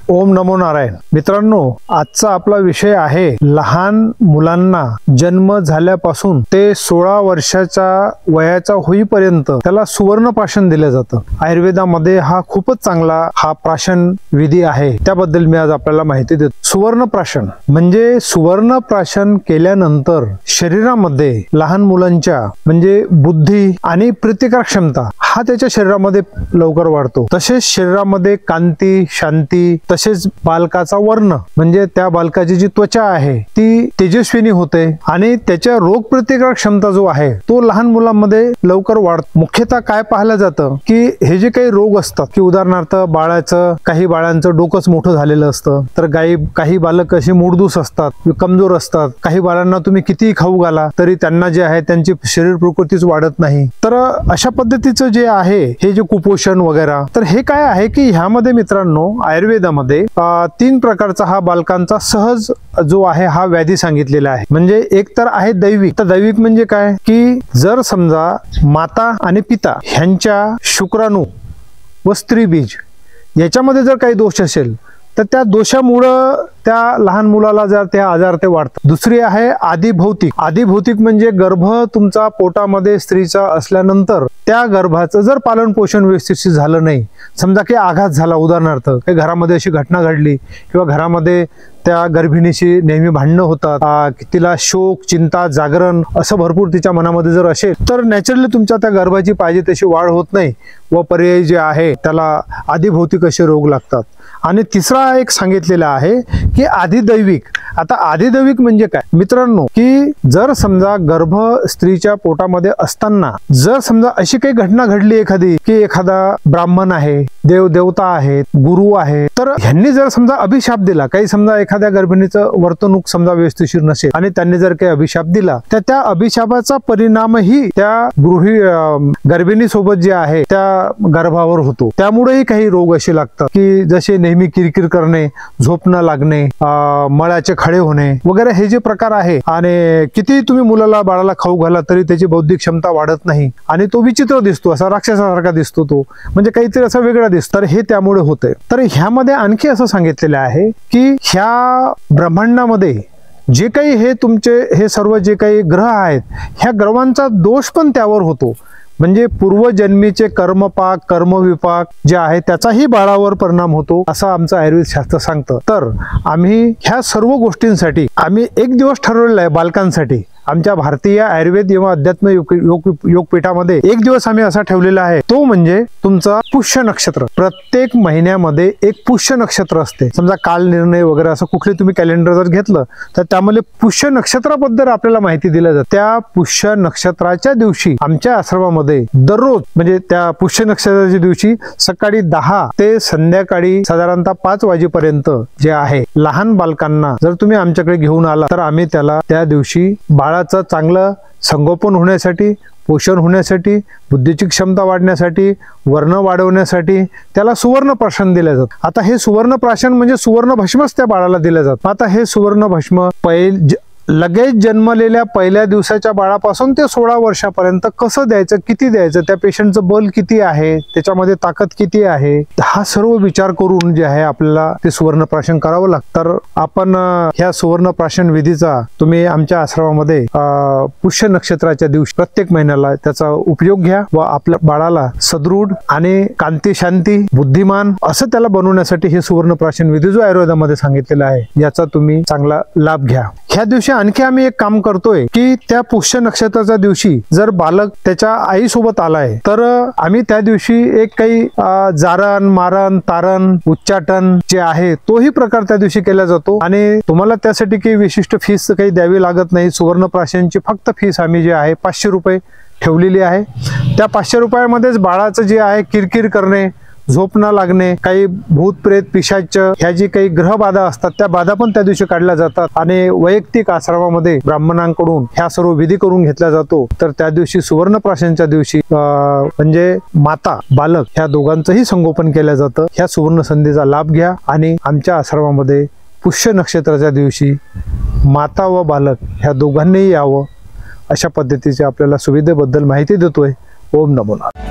ओम नमो नारायण। मित्रांनो, आजचा आपला विषय आहे लहान मुलांना जन्म झाल्यापासून ते 16 वर्षाच्या वयाचा होईपर्यंत त्याला सुवर्णप्राशन दिलं जातं। आयुर्वेदामध्ये हा खूपच चांगला हा प्राशन विधी आहे, त्याबद्दल मी आज आपल्याला माहिती देतो। सुवर्णप्राशन म्हणजे सुवर्णप्राशन केल्यानंतर शरीरामध्ये लहान मुलांच्या म्हणजे बुद्धी आणि प्रतिकार क्षमता हा त्याच्या शरीरामध्ये लवकर वाढतो। तसेच शरीरामध्ये कांती, शांती, तसेच बालकाचा वर्ण म्हणजे त्या बालकाची जी त्वचा आहे ती तेजस्विनी होते आणि त्याच्या रोग प्रतिकार क्षमता जो आहे तो लहान मुलांमध्ये लवकर वाढतो। मुख्यतः काय पाहिलं जातं की हे जे काही रोग असतात की उदाहरणार्थ काही बाळांचं डोकंच मोठं झालेलं असतं, तर काही बालक असे मूडदूस असतात, कमजोर असतात। काही बाळांना तुम्ही कितीही खाऊ घाला तरी त्यांना जे आहे त्यांची शरीर प्रकृतीच वाढत नाही। तर अशा पद्धतीचं जे आहे हे जे कुपोषण वगैरे, तर हे काय आहे की ह्यामध्ये मित्रांनो आयुर्वेदामध्ये 3 प्रकारचा हा बालकांचा सहज जो आहे हा व्याधी सांगितलेला आहे। म्हणजे एक तर आहे दैविक। तर दैविक म्हणजे काय की जर समजा माता आणि पिता ह्यांच्या शुक्राणू व स्त्रीबीज याच्यामध्ये जर काही दोष असेल तर त्या दोषामुळे त्या लहान मुलाला जर ते आजार ते वाढतात। दुसरी आहे आदिभौतिक। आदिभौतिक म्हणजे गर्भ तुमचा पोटामध्ये स्त्रीचा असल्यानंतर त्या गर्भाचं जर पालन पोषण व्यवस्थित झालं नाही, समजा की आघात झाला, उदाहरणार्थ काही घरामध्ये अशी घटना घडली किंवा घरामध्ये त्या गर्भिणीशी नेहमी भांडणं होतात, तिला शोक, चिंता, जागरण असं भरपूर तिच्या मनामध्ये जर असेल तर नॅचरली तुमच्या त्या गर्भाची पाहिजे तशी वाढ होत नाही व पर्यायी जे आहे त्याला आदिभौतिक असे रोग लागतात। आणि तिसरा एक सांगितलेला आहे की आदिदैविक। आता आदिदैविक म्हणजे काय मित्रांनो की जर समजा गर्भ स्त्रीच्या पोटामध्ये असताना जर समजा अशी काही घटना घडली एखादी की एखादा ब्राह्मण आहे, देवता आहेत, गुरु आहे, तर ह्यांनी जर समजा अभिशाप दिला, काही समजा एखाद्या गर्भिणीचं वर्तणूक समजा व्यवस्थिशीर नसेल आणि त्यांनी जर काही अभिशाप दिला तर त्या अभिशापाचा परिणामही त्या गर्भिणी सोबत जे आहे त्या गर्भावर होतो। त्यामुळेही काही रोग असे लागतात की जसे नेहमी किरकिर करणे, झोप न लागणे, मळाचे खडे होणे वगैरे हे जे प्रकार आहे। आणि किती तुम्ही बाळाला खाऊ घाला तरी त्याची बौद्धिक क्षमता वाढत नाही आणि तो विचित्र दिसतो, असा राक्षसासारखा दिसतो, तो म्हणजे काहीतरी असा वेगळा दिसतो, तर हे त्यामुळे होते। तर ह्यामध्ये आणखी असं सांगितलेलं आहे की ह्या ब्रह्मांडामध्ये जे काही हे तुमचे हे सर्व जे काही ग्रह आहेत ह्या ग्रहांचा दोष पण त्यावर होतो। म्हणजे पूर्वजन्मीचे कर्मपाक, कर्मविपाक जे आहे त्याचाही बाळावर परिणाम होतो असं आमचं आयुर्वेद शास्त्र सांगतं। तर आम्ही ह्या सर्व गोष्टींसाठी आम्ही एक दिवस ठरवलेला आहे बालकांसाठी। आमच्या भारतीय आयुर्वेद एवं अध्यात्म योगपीठामध्ये एक दिवस आम्ही असा ठेवलेला आहे, तो म्हणजे तुमचा पुष्य नक्षत्र। प्रत्येक महिन्यामध्ये एक पुष्य नक्षत्र असते। समजा काल निर्णय वगैरे असं कुठले तुम्ही कॅलेंडर जर घेतलं तर त्यामध्ये पुष्य नक्षत्राबद्दल आपल्याला माहिती दिली जाते। त्या पुष्य नक्षत्राच्या दिवशी आमच्या आश्रमामध्ये दररोज म्हणजे त्या पुष्य नक्षत्राच्या दिवशी सकाळी 10 ते संध्याकाळी साधारणतः 5 वाजेपर्यंत जे आहे लहान बालकांना जर तुम्ही आमच्याकडे घेऊन आला तर आम्ही त्याला त्या दिवशी बाळाचं चांगलं संगोपन होण्यासाठी, पोषण होण्यासाठी, बुद्धीची क्षमता वाढण्यासाठी, वर्ण वाढवण्यासाठी त्याला सुवर्णप्राशन दिलं जातं। आता हे सुवर्णप्राशन म्हणजे सुवर्णभस्मच त्या बाळाला दिलं जातं। आता हे सुवर्णभस्म लगेच जन्मलेल्या पहिल्या दिवसाच्या बाळापासून ते 16 वर्षापर्यंत कसं द्यायचं, किती द्यायचं, त्या पेशंटचं बल किती आहे, त्याच्यामध्ये ताकद किती आहे, हा सर्व विचार करून जे आहे आपल्याला ते सुवर्णप्राशन करावं लागतं। तर आपण ह्या सुवर्णप्राशन विधीचा तुम्ही आमच्या आश्रमामध्ये पुष्य नक्षत्राच्या दिवशी प्रत्येक महिन्याला त्याचा उपयोग घ्या व आपल्या बाळाला सदृढ आणि कांती, शांती, बुद्धिमान असं त्याला बनवण्यासाठी हे सुवर्णप्राशन विधी जो आयुर्वेदामध्ये सांगितलेला आहे याचा तुम्ही चांगला लाभ घ्या। ह्या दिवशी आणखी आम्ही एक काम करतोय की त्या पुष्य नक्षत्राच्या दिवशी जर बालक त्याच्या आई सोबत आलाय तर आम्ही त्या दिवशी एक काही जारण, मारण, तारण, उच्चाटन जे आहे तोही प्रकार त्या दिवशी केला जातो आणि तुम्हाला त्यासाठी काही विशिष्ट फीस काही द्यावी लागत नाही। सुवर्णप्राशनची फक्त फीस आम्ही जे आहे 500 रुपये ठेवलेली आहे। त्या 500 रुपयामध्येच बाळाचं जे आहे किरकिर करणे, झोप न लागणे, काही भूत प्रेत पिशाच ह्या जी काही ग्रहबाधा असतात त्या बाधा पण त्या दिवशी काढल्या जातात आणि वैयक्तिक आश्रमामध्ये ब्राह्मणांकडून ह्या सर्व विधी करून घेतला जातो। तर त्या दिवशी सुवर्णप्राशनच्या दिवशी म्हणजे माता बालक ह्या दोघांचंही संगोपन केलं जातं। ह्या सुवर्ण संधीचा लाभ घ्या आणि आमच्या आश्रमामध्ये पुष्य नक्षत्राच्या दिवशी माता व बालक ह्या दोघांनीही यावं अशा पद्धतीचे आपल्याला सुविधेबद्दल माहिती देतोय। ओम नमो नारायण।